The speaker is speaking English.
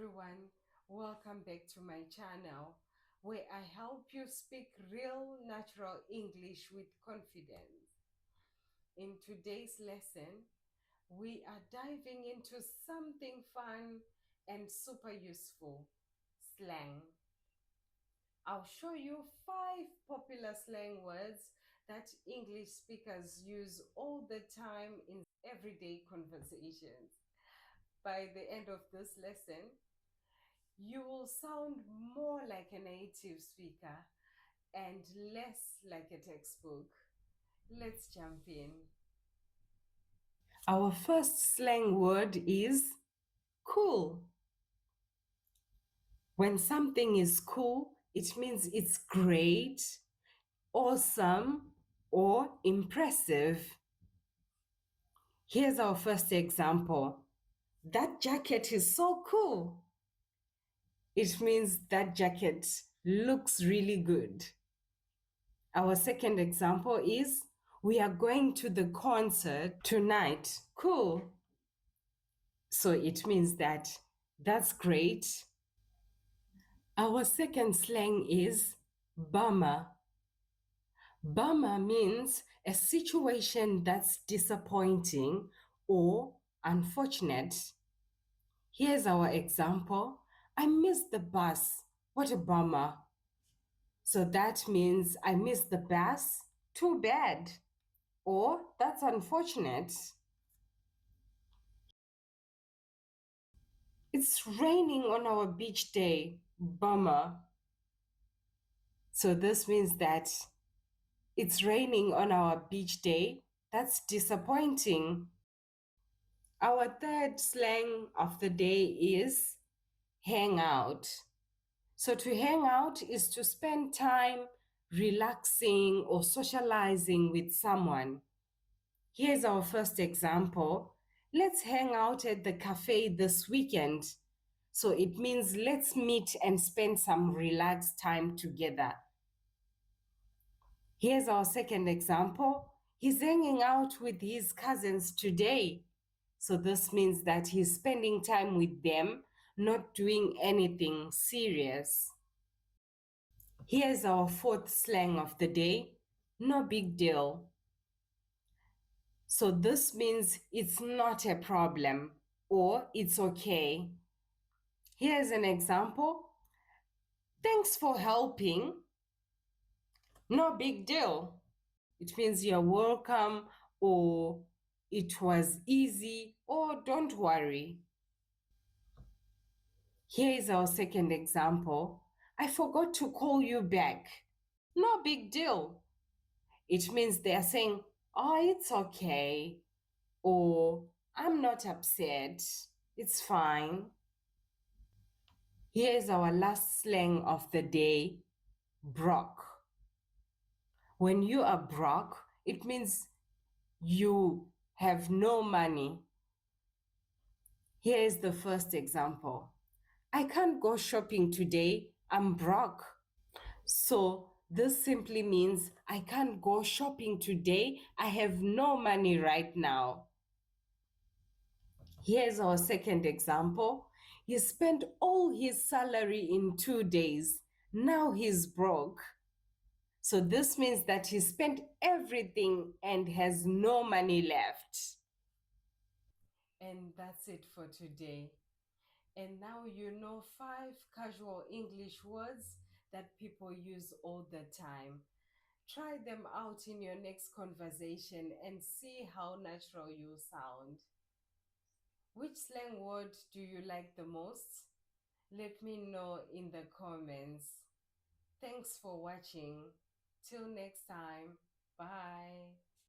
everyone, welcome back to my channel where I help you speak real natural English with confidence. In today's lesson, we are diving into something fun and super useful, slang. I'll show you 5 popular slang words that English speakers use all the time in everyday conversations. By the end of this lesson, you will sound more like a native speaker and less like a textbook. Let's jump in. Our first slang word is cool. When something is cool, it means it's great, awesome, or impressive. Here's our first example. That jacket is so cool. It means that jacket looks really good. Our second example is, we are going to the concert tonight. Cool. So it means that's great. Our second slang is bummer. Bummer means a situation that's disappointing or unfortunate. Here's our example. I missed the bus. What a bummer. So that means I missed the bus. Too bad. Or that's unfortunate. It's raining on our beach day. Bummer. So this means that it's raining on our beach day. That's disappointing. Our third slang of the day is hang out. So to hang out is to spend time relaxing or socializing with someone. Here's our first example. Let's hang out at the cafe this weekend. So it means let's meet and spend some relaxed time together. Here's our second example. He's hanging out with his cousins today. So this means that he's spending time with them, not doing anything serious. Here's our fourth slang of the day. No big deal. So this means it's not a problem or it's okay. Here's an example. Thanks for helping. No big deal. It means you're welcome or it was easy or don't worry. Here is our second example. I forgot to call you back. No big deal. It means they are saying, oh, it's okay, or I'm not upset. It's fine. Here is our last slang of the day, broke. When you are broke, it means you have no money. Here is the first example. I can't go shopping today. I'm broke. So this simply means I can't go shopping today. I have no money right now. Here's our second example. He spent all his salary in 2 days. Now he's broke. So this means that he spent everything and has no money left. And that's it for today. And now you know 5 casual English words that people use all the time. Try them out in your next conversation and see how natural you sound. Which slang word do you like the most? Let me know in the comments. Thanks for watching. Till next time. Bye.